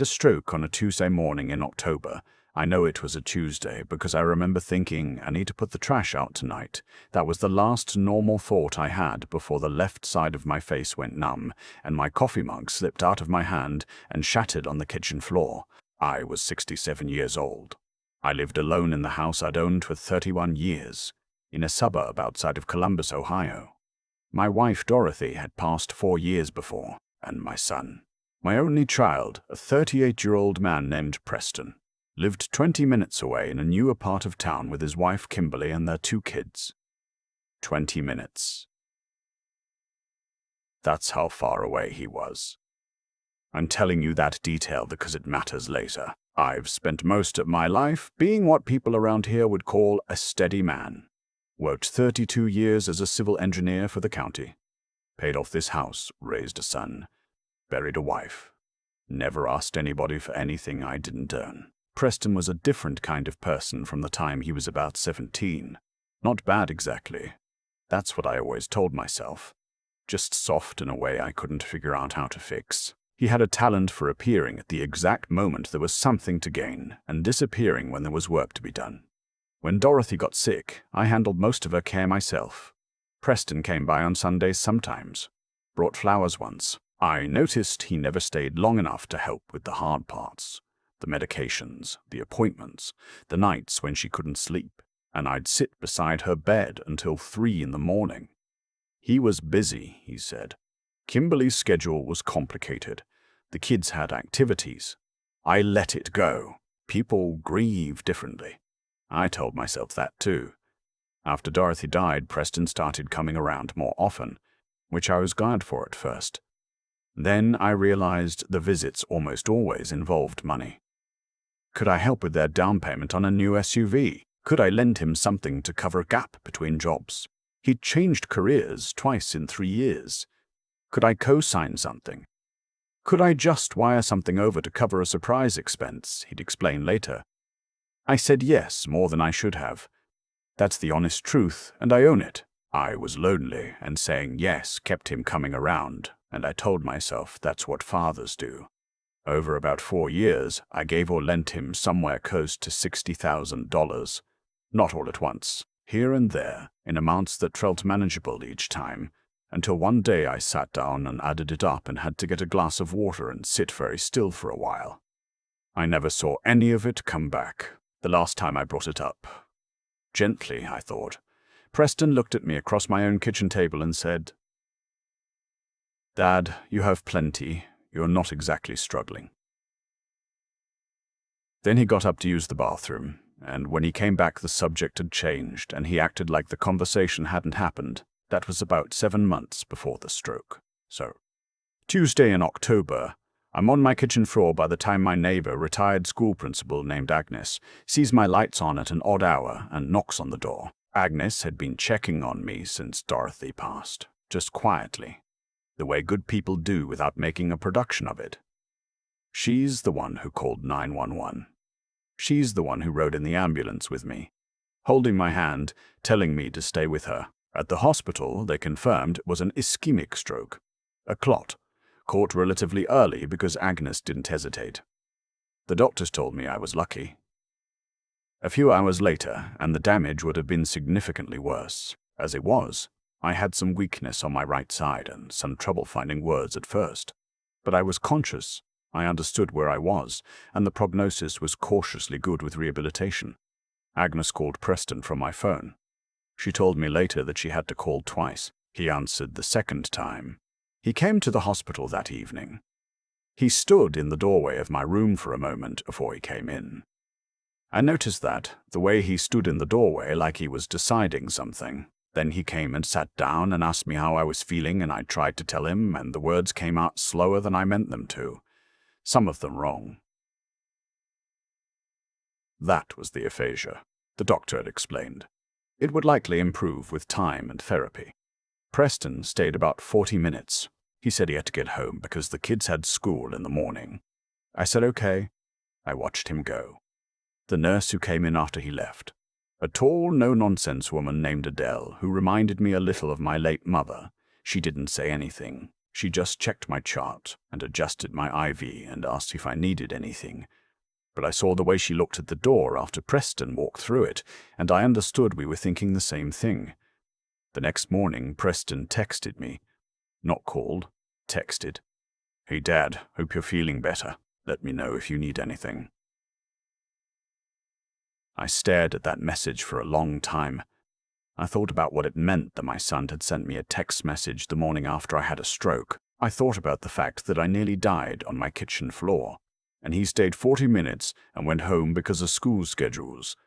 A stroke on a Tuesday morning in October. I know it was a Tuesday because I remember thinking, I need to put the trash out tonight. That was the last normal thought I had before the left side of my face went numb and my coffee mug slipped out of my hand and shattered on the kitchen floor. I was 67 years old. I lived alone in the house I'd owned for 31 years, in a suburb outside of Columbus, Ohio. My wife Dorothy had passed 4 years before, and my son, my only child, a 38-year-old man named Preston, lived 20 minutes away in a newer part of town with his wife Kimberly and their 2 kids. 20 minutes. That's how far away he was. I'm telling you that detail because it matters later. I've spent most of my life being what people around here would call a steady man. Worked 32 years as a civil engineer for the county. Paid off this house, raised a son, buried a wife. Never asked anybody for anything I didn't earn. Preston was a different kind of person from the time he was about 17. Not bad exactly. That's what I always told myself. Just soft in a way I couldn't figure out how to fix. He had a talent for appearing at the exact moment there was something to gain and disappearing when there was work to be done. When Dorothy got sick, I handled most of her care myself. Preston came by on Sundays sometimes. Brought flowers once. I noticed he never stayed long enough to help with the hard parts. The medications, the appointments, the nights when she couldn't sleep, and I'd sit beside her bed until 3 in the morning. He was busy, he said. Kimberly's schedule was complicated. The kids had activities. I let it go. People grieve differently. I told myself that too. After Dorothy died, Preston started coming around more often, which I was glad for at first. Then I realized the visits almost always involved money. Could I help with their down payment on a new SUV? Could I lend him something to cover a gap between jobs? He'd changed careers twice in 3 years. Could I co-sign something? Could I just wire something over to cover a surprise expense? He'd explain later. I said yes, more than I should have. That's the honest truth, and I own it. I was lonely, and saying yes kept him coming around, and I told myself that's what fathers do. Over about 4 years, I gave or lent him somewhere close to $60,000. Not all at once, here and there, in amounts that felt manageable each time, until one day I sat down and added it up and had to get a glass of water and sit very still for a while. I never saw any of it come back, the last time I brought it up. Gently, I thought. Preston looked at me across my own kitchen table and said, "Dad, you have plenty. You're not exactly struggling." Then he got up to use the bathroom, and when he came back the subject had changed and he acted like the conversation hadn't happened. That was about 7 months before the stroke. So, Tuesday in October, I'm on my kitchen floor by the time my neighbor, retired school principal named Agnes, sees my lights on at an odd hour and knocks on the door. Agnes had been checking on me since Dorothy passed, just quietly, the way good people do without making a production of it. She's the one who called 911. She's the one who rode in the ambulance with me, holding my hand, telling me to stay with her. At the hospital, they confirmed it was an ischemic stroke, a clot, caught relatively early because Agnes didn't hesitate. The doctors told me I was lucky. A few hours later, and the damage would have been significantly worse. As it was, I had some weakness on my right side and some trouble finding words at first. But I was conscious. I understood where I was, and the prognosis was cautiously good with rehabilitation. Agnes called Preston from my phone. She told me later that she had to call twice. He answered the second time. He came to the hospital that evening. He stood in the doorway of my room for a moment before he came in. I noticed that, the way he stood in the doorway like he was deciding something. Then he came and sat down and asked me how I was feeling, and I tried to tell him, and the words came out slower than I meant them to. Some of them wrong. That was the aphasia, the doctor had explained. It would likely improve with time and therapy. Preston stayed about 40 minutes. He said he had to get home because the kids had school in the morning. I said okay. I watched him go. The nurse who came in after he left, a tall, no-nonsense woman named Adele, who reminded me a little of my late mother. She didn't say anything, She just checked my chart and adjusted my IV and asked if I needed anything. But I saw the way she looked at the door after Preston walked through it, and I understood we were thinking the same thing. The next morning, Preston texted me. Not called, texted. "Hey Dad, hope you're feeling better. Let me know if you need anything." I stared at that message for a long time. I thought about what it meant that my son had sent me a text message the morning after I had a stroke. I thought about the fact that I nearly died on my kitchen floor, and he stayed 40 minutes and went home because of school schedules.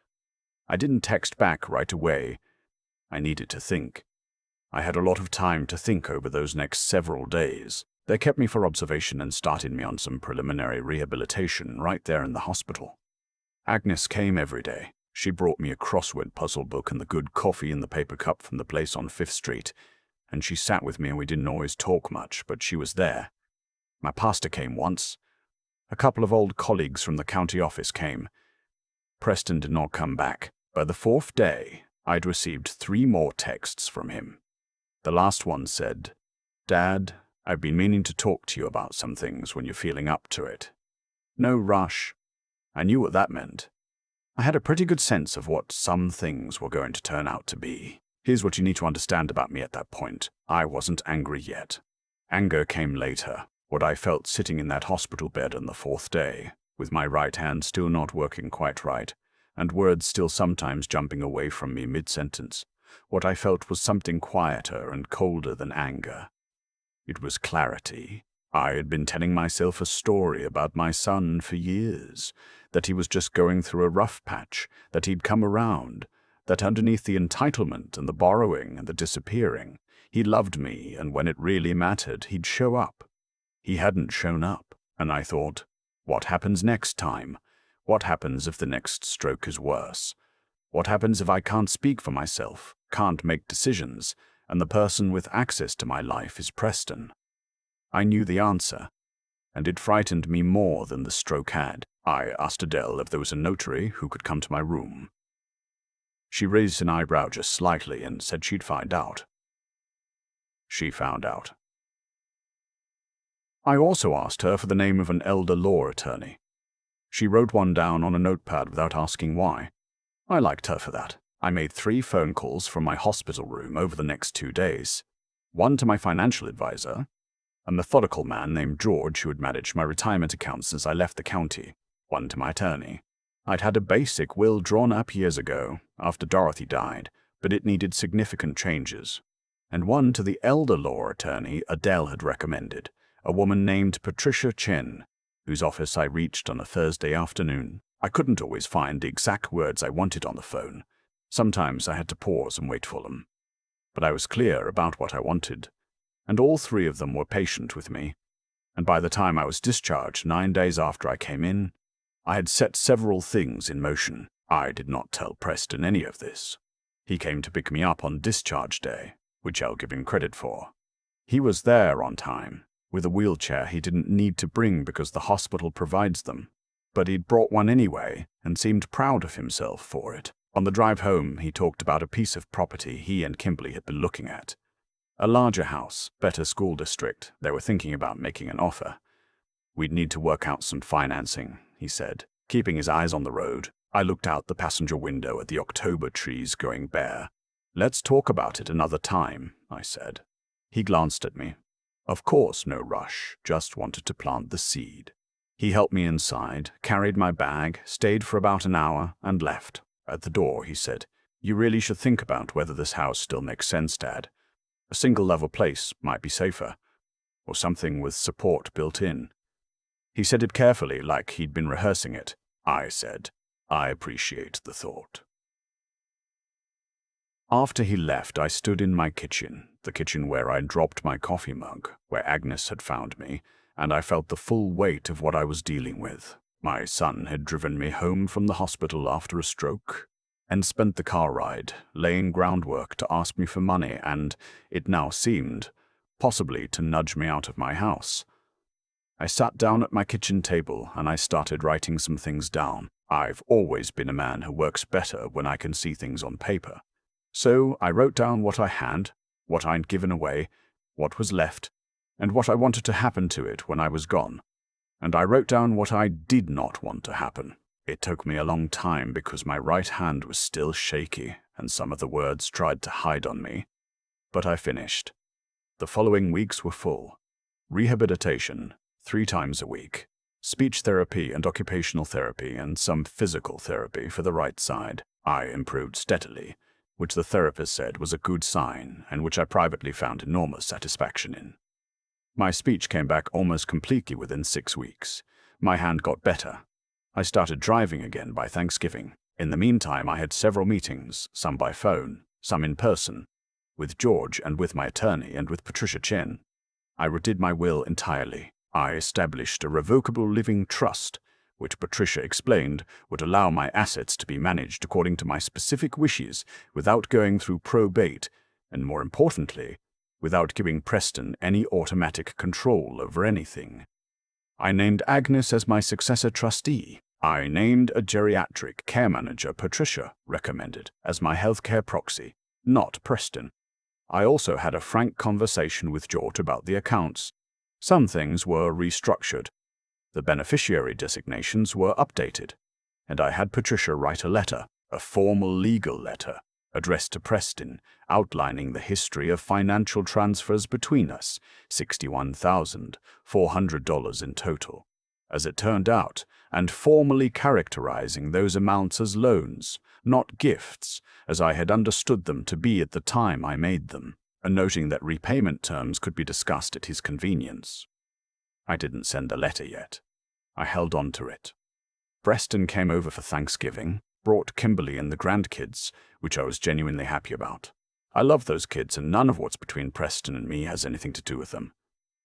I didn't text back right away. I needed to think. I had a lot of time to think over those next several days. They kept me for observation and started me on some preliminary rehabilitation right there in the hospital. Agnes came every day. She brought me a crossword puzzle book and the good coffee in the paper cup from the place on 5th Street, and she sat with me and we didn't always talk much, but she was there. My pastor came once. A couple of old colleagues from the county office came. Preston did not come back. By the 4th day, I'd received 3 more texts from him. The last one said, "Dad, I've been meaning to talk to you about some things when you're feeling up to it. No rush." I knew what that meant. I had a pretty good sense of what some things were going to turn out to be. Here's what you need to understand about me at that point. I wasn't angry yet. Anger came later, what I felt sitting in that hospital bed on the 4th day, with my right hand still not working quite right, and words still sometimes jumping away from me mid-sentence. What I felt was something quieter and colder than anger. It was clarity. I had been telling myself a story about my son for years, that he was just going through a rough patch, that he'd come around, that underneath the entitlement and the borrowing and the disappearing, he loved me, and when it really mattered, he'd show up. He hadn't shown up, and I thought, what happens next time? What happens if the next stroke is worse? What happens if I can't speak for myself, can't make decisions, and the person with access to my life is Preston? I knew the answer, and it frightened me more than the stroke had. I asked Adele if there was a notary who could come to my room. She raised an eyebrow just slightly and said she'd find out. She found out. I also asked her for the name of an elder law attorney. She wrote one down on a notepad without asking why. I liked her for that. I made 3 phone calls from my hospital room over the next 2 days. One to my financial advisor, a methodical man named George who had managed my retirement account since I left the county. One to my attorney. I'd had a basic will drawn up years ago, after Dorothy died, but it needed significant changes. And one to the elder law attorney Adele had recommended, a woman named Patricia Chen, whose office I reached on a Thursday afternoon. I couldn't always find the exact words I wanted on the phone. Sometimes I had to pause and wait for them. But I was clear about what I wanted, and all 3 of them were patient with me. And by the time I was discharged 9 days after I came in, I had set several things in motion. I did not tell Preston any of this. He came to pick me up on discharge day, which I'll give him credit for. He was there on time, with a wheelchair he didn't need to bring because the hospital provides them. But he'd brought one anyway and seemed proud of himself for it. On the drive home, he talked about a piece of property he and Kimberly had been looking at. A larger house, better school district. They were thinking about making an offer. We'd need to work out some financing, he said, keeping his eyes on the road. I looked out the passenger window at the October trees going bare. Let's talk about it another time, I said. He glanced at me. Of course, no rush, just wanted to plant the seed. He helped me inside, carried my bag, stayed for about an hour, and left. At the door, he said, "You really should think about whether this house still makes sense, Dad. A single-level place might be safer, or something with support built in." He said it carefully, like he'd been rehearsing it. I said, "I appreciate the thought." After he left, I stood in my kitchen, the kitchen where I'd dropped my coffee mug, where Agnes had found me, and I felt the full weight of what I was dealing with. My son had driven me home from the hospital after a stroke, and spent the car ride laying groundwork to ask me for money and, it now seemed, possibly to nudge me out of my house. I sat down at my kitchen table and I started writing some things down. I've always been a man who works better when I can see things on paper. So I wrote down what I had, what I'd given away, what was left, and what I wanted to happen to it when I was gone. And I wrote down what I did not want to happen. It took me a long time because my right hand was still shaky and some of the words tried to hide on me. But I finished. The following weeks were full. Rehabilitation, 3 times a week. Speech therapy and occupational therapy and some physical therapy for the right side. I improved steadily, which the therapist said was a good sign and which I privately found enormous satisfaction in. My speech came back almost completely within 6 weeks. My hand got better. I started driving again by Thanksgiving. In the meantime, I had several meetings, some by phone, some in person, with George and with my attorney and with Patricia Chen. I redid my will entirely. I established a revocable living trust, which Patricia explained would allow my assets to be managed according to my specific wishes without going through probate, and more importantly, without giving Preston any automatic control over anything. I named Agnes as my successor trustee. I named a geriatric care manager Patricia recommended as my healthcare proxy, not Preston. I also had a frank conversation with George about the accounts. Some things were restructured. The beneficiary designations were updated, and I had Patricia write a letter, a formal legal letter, addressed to Preston, outlining the history of financial transfers between us, $61,400 in total, as it turned out, and formally characterizing those amounts as loans, not gifts, as I had understood them to be at the time I made them, and noting that repayment terms could be discussed at his convenience. I didn't send the letter yet. I held on to it. Preston came over for Thanksgiving, brought Kimberly and the grandkids, which I was genuinely happy about. I love those kids, and none of what's between Preston and me has anything to do with them.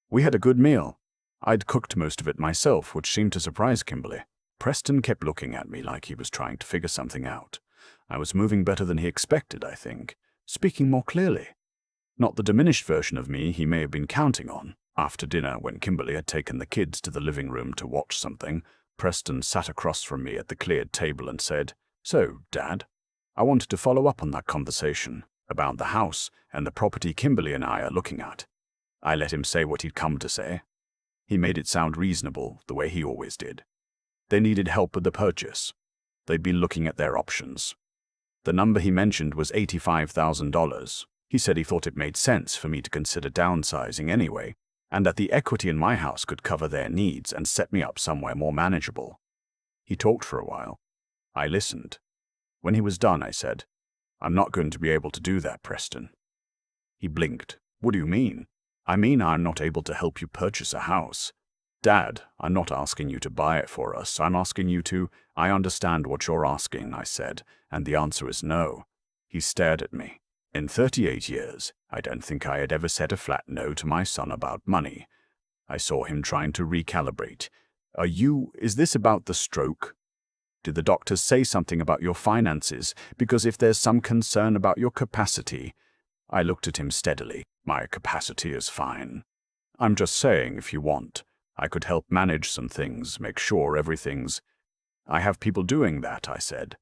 We had a good meal. I'd cooked most of it myself, which seemed to surprise Kimberly. Preston kept looking at me like he was trying to figure something out. I was moving better than he expected, I think, speaking more clearly. Not the diminished version of me he may have been counting on. After dinner, when Kimberly had taken the kids to the living room to watch something, Preston sat across from me at the cleared table and said, "So, Dad, I wanted to follow up on that conversation about the house and the property Kimberly and I are looking at." I let him say what he'd come to say. He made it sound reasonable, the way he always did. They needed help with the purchase. They'd be looking at their options. The number he mentioned was $85,000. He said he thought it made sense for me to consider downsizing anyway, and that the equity in my house could cover their needs and set me up somewhere more manageable. He talked for a while. I listened. When he was done, I said, "I'm not going to be able to do that, Preston." He blinked. "What do you mean?" "I mean I'm not able to help you purchase a house. Dad, I'm not asking you to buy it for us. I'm asking you to—" "I understand what you're asking," I said, "and the answer is no." He stared at me. In 38 years, I don't think I had ever said a flat no to my son about money. I saw him trying to recalibrate. Is this about the stroke? Did the doctors say something about your finances? Because if there's some concern about your capacity—" I looked at him steadily. "My capacity is fine. I'm just saying, if you want, I could help manage some things, make sure everything's—" "I have people doing that," I said.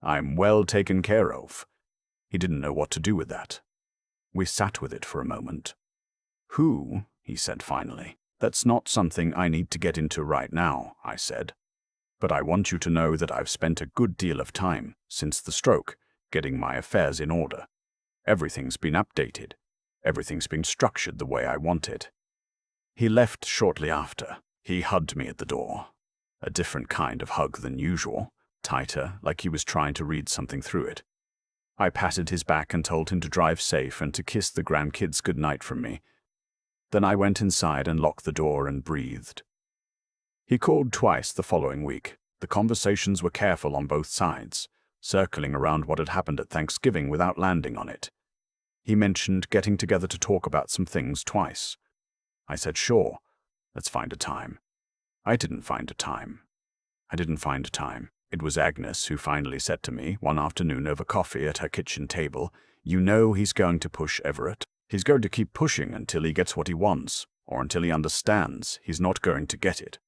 "I'm well taken care of." He didn't know what to do with that. We sat with it for a moment. "Who?" he said finally. "That's not something I need to get into right now," I said. "But I want you to know that I've spent a good deal of time, since the stroke, getting my affairs in order. Everything's been updated. Everything's been structured the way I want it." He left shortly after. He hugged me at the door. A different kind of hug than usual, tighter, like he was trying to read something through it. I patted his back and told him to drive safe and to kiss the grandkids goodnight from me. Then I went inside and locked the door and breathed. He called twice the following week. The conversations were careful on both sides, circling around what had happened at Thanksgiving without landing on it. He mentioned getting together to talk about some things twice. I said, "Sure, let's find a time." I didn't find a time. It was Agnes who finally said to me one afternoon over coffee at her kitchen table, "You know he's going to push Everett. He's going to keep pushing until he gets what he wants, or until he understands he's not going to get it."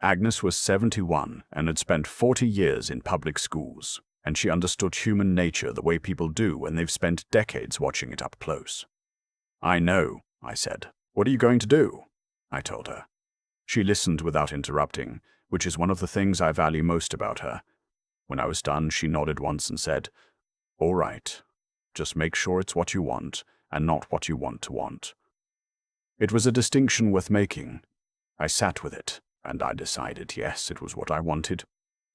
Agnes was 71 and had spent 40 years in public schools, and she understood human nature the way people do when they've spent decades watching it up close. I know, I said. What are you going to do? I told her. She listened without interrupting, which is one of the things I value most about her. When I was done, she nodded once and said, "All right. Just make sure it's what you want, and not what you want to want." It was a distinction worth making. I sat with it, and I decided, yes, it was what I wanted.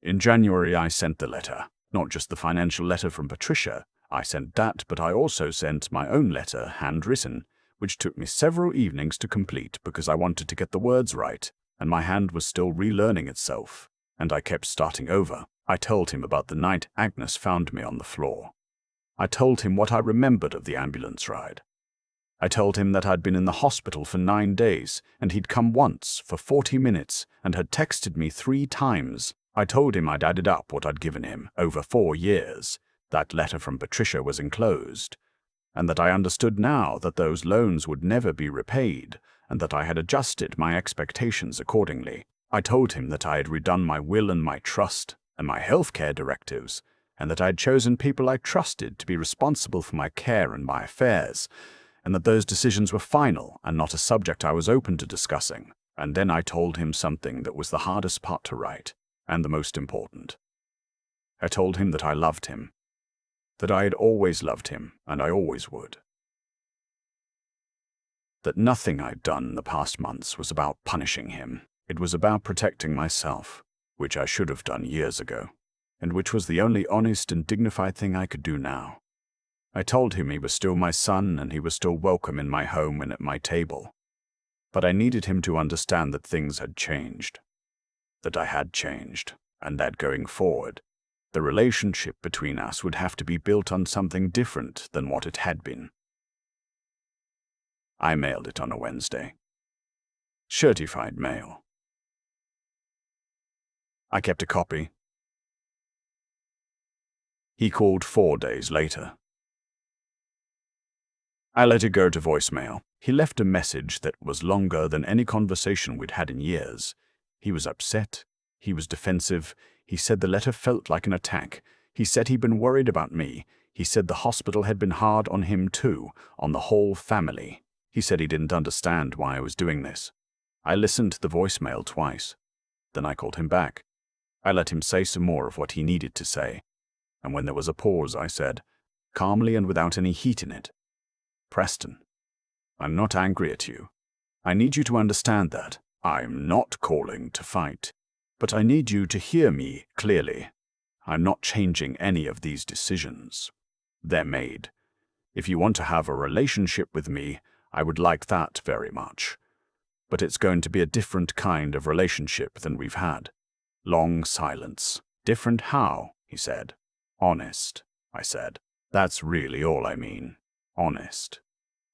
In January, I sent the letter. Not just the financial letter from Patricia. I sent that, but I also sent my own letter, handwritten, which took me several evenings to complete because I wanted to get the words right, and my hand was still relearning itself, and I kept starting over. I told him about the night Agnes found me on the floor. I told him what I remembered of the ambulance ride. I told him that I'd been in the hospital for 9 days, and he'd come once for 40 minutes and had texted me 3 times. I told him I'd added up what I'd given him over 4 years. That letter from Patricia was enclosed, and that I understood now that those loans would never be repaid, and that I had adjusted my expectations accordingly. I told him that I had redone my will and my trust and my healthcare directives, and that I had chosen people I trusted to be responsible for my care and my affairs, and that those decisions were final and not a subject I was open to discussing. And then I told him something that was the hardest part to write, and the most important. I told him that I loved him, that I had always loved him, and I always would. That nothing I'd done in the past months was about punishing him. It was about protecting myself, which I should have done years ago, and which was the only honest and dignified thing I could do now. I told him he was still my son and he was still welcome in my home and at my table. But I needed him to understand that things had changed, that I had changed, and that going forward, the relationship between us would have to be built on something different than what it had been. I mailed it on a Wednesday. Certified mail. I kept a copy. He called 4 days later. I let it go to voicemail. He left a message that was longer than any conversation we'd had in years. He was upset. He was defensive. He said the letter felt like an attack. He said he'd been worried about me. He said the hospital had been hard on him too, on the whole family. He said he didn't understand why I was doing this. I listened to the voicemail twice. Then I called him back. I let him say some more of what he needed to say. And when there was a pause, I said, calmly and without any heat in it, "Preston, I'm not angry at you. I need you to understand that. I'm not calling to fight. But I need you to hear me clearly. I'm not changing any of these decisions. They're made. If you want to have a relationship with me, I would like that very much. But it's going to be a different kind of relationship than we've had." Long silence. "Different how?" he said. "Honest," I said. "That's really all I mean. Honest."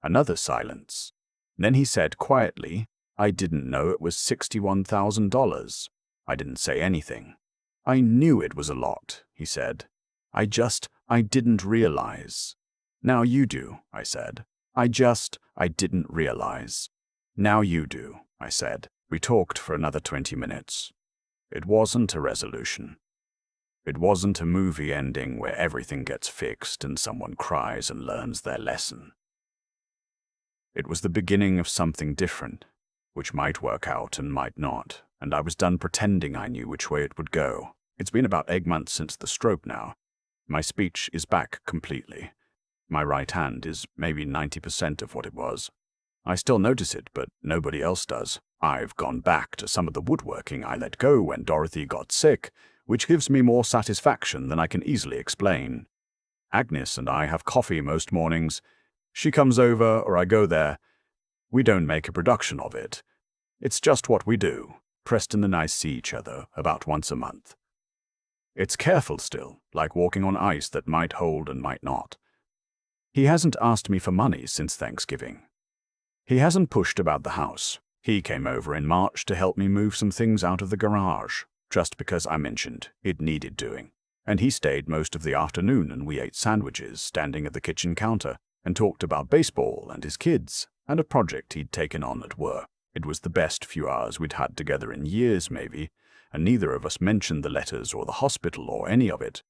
Another silence. Then he said quietly, "I didn't know it was $61,000. I didn't say anything. "I knew it was a lot," he said. I didn't realize." "Now you do," I said. I didn't realize." "Now you do," I said. We talked for another 20 minutes. It wasn't a resolution. It wasn't a movie ending where everything gets fixed and someone cries and learns their lesson. It was the beginning of something different, which might work out and might not, and I was done pretending I knew which way it would go. It's been about 8 months since the stroke now. My speech is back completely. My right hand is maybe 90% of what it was. I still notice it, but nobody else does. I've gone back to some of the woodworking I let go when Dorothy got sick, which gives me more satisfaction than I can easily explain. Agnes and I have coffee most mornings. She comes over or I go there. We don't make a production of it. It's just what we do. Preston and I see each other about once a month. It's careful still, like walking on ice that might hold and might not. He hasn't asked me for money since Thanksgiving. He hasn't pushed about the house. He came over in March to help me move some things out of the garage, just because I mentioned it needed doing. And he stayed most of the afternoon and we ate sandwiches standing at the kitchen counter and talked about baseball and his kids and a project he'd taken on at work. It was the best few hours we'd had together in years, maybe, and neither of us mentioned the letters or the hospital or any of it.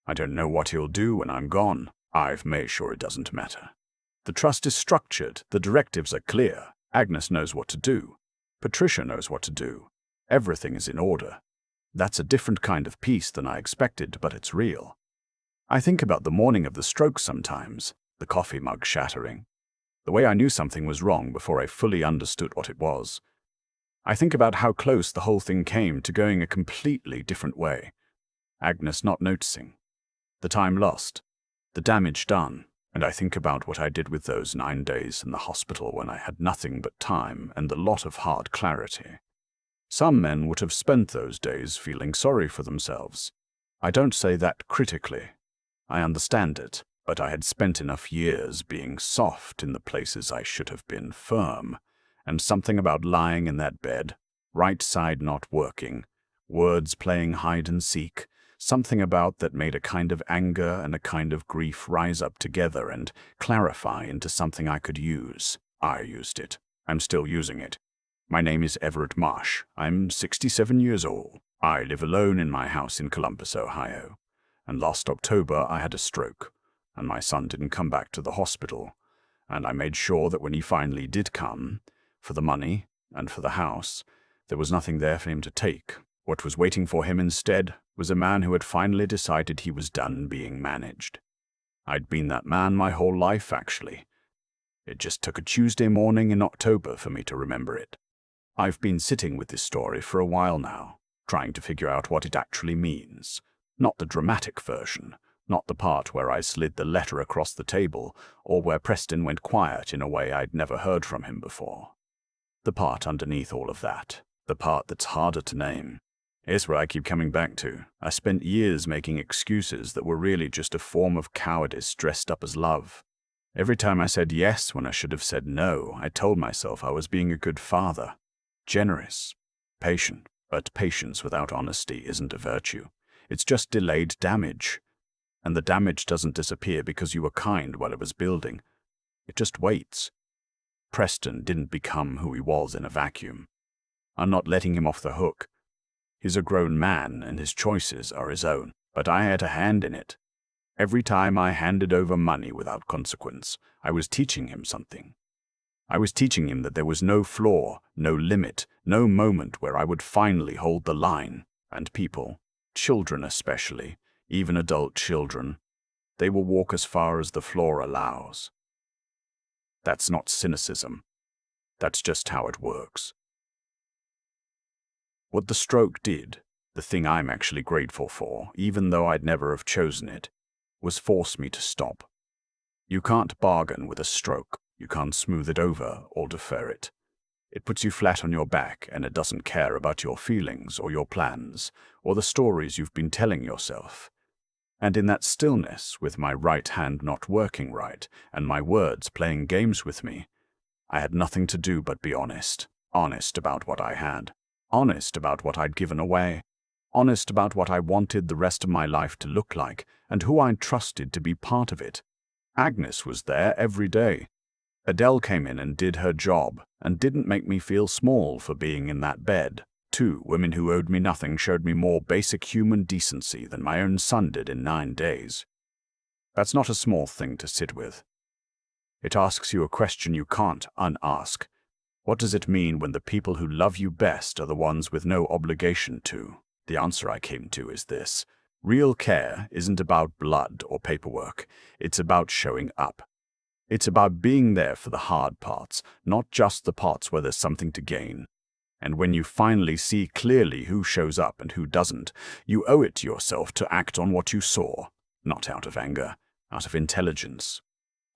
I don't know what he'll do when I'm gone. I've made sure it doesn't matter. The trust is structured, the directives are clear. Agnes knows what to do. Patricia knows what to do. Everything is in order. That's a different kind of peace than I expected, but it's real. I think about the morning of the stroke sometimes, the coffee mug shattering, the way I knew something was wrong before I fully understood what it was. I think about how close the whole thing came to going a completely different way. Agnes not noticing. The time lost. The damage done. And I think about what I did with those 9 days in the hospital when I had nothing but time and a lot of hard clarity. Some men would have spent those days feeling sorry for themselves. I don't say that critically. I understand it, but I had spent enough years being soft in the places I should have been firm, and something about lying in that bed, right side not working, words playing hide and seek, something about that made a kind of anger and a kind of grief rise up together and clarify into something I could use. I used it. I'm still using it. My name is Everett Marsh. I'm 67 years old. I live alone in my house in Columbus, Ohio. And last October I had a stroke, and my son didn't come back to the hospital. And I made sure that when he finally did come, for the money and for the house, there was nothing there for him to take. What was waiting for him instead was a man who had finally decided he was done being managed. I'd been that man my whole life, actually. It just took a Tuesday morning in October for me to remember it. I've been sitting with this story for a while now, trying to figure out what it actually means. Not the dramatic version, not the part where I slid the letter across the table, or where Preston went quiet in a way I'd never heard from him before. The part underneath all of that, the part that's harder to name. It's where I keep coming back to. I spent years making excuses that were really just a form of cowardice dressed up as love. Every time I said yes when I should have said no, I told myself I was being a good father. Generous. Patient. But patience without honesty isn't a virtue. It's just delayed damage. And the damage doesn't disappear because you were kind while it was building. It just waits. Preston didn't become who he was in a vacuum. I'm not letting him off the hook. He's a grown man, and his choices are his own, but I had a hand in it. Every time I handed over money without consequence, I was teaching him something. I was teaching him that there was no flaw, no limit, no moment where I would finally hold the line. And people, children especially, even adult children, they will walk as far as the floor allows. That's not cynicism. That's just how it works. What the stroke did, the thing I'm actually grateful for, even though I'd never have chosen it, was force me to stop. You can't bargain with a stroke. You can't smooth it over or defer it. It puts you flat on your back, and it doesn't care about your feelings or your plans or the stories you've been telling yourself. And in that stillness, with my right hand not working right and my words playing games with me, I had nothing to do but be honest. Honest about what I had. Honest about what I'd given away. Honest about what I wanted the rest of my life to look like and who I trusted to be part of it. Agnes was there every day. Adele came in and did her job and didn't make me feel small for being in that bed. 2 women who owed me nothing showed me more basic human decency than my own son did in 9 days. That's not a small thing to sit with. It asks you a question you can't unask. What does it mean when the people who love you best are the ones with no obligation to? The answer I came to is this. Real care isn't about blood or paperwork. It's about showing up. It's about being there for the hard parts, not just the parts where there's something to gain. And when you finally see clearly who shows up and who doesn't, you owe it to yourself to act on what you saw, not out of anger, out of intelligence.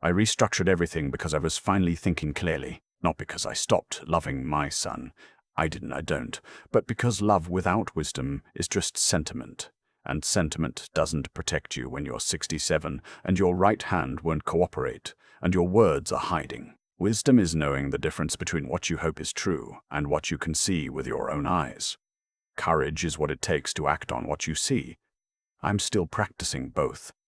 I restructured everything because I was finally thinking clearly. Not because I stopped loving my son. I don't. But because love without wisdom is just sentiment. And sentiment doesn't protect you when you're 67 and your right hand won't cooperate and your words are hiding. Wisdom is knowing the difference between what you hope is true and what you can see with your own eyes. Courage is what it takes to act on what you see. I'm still practicing both.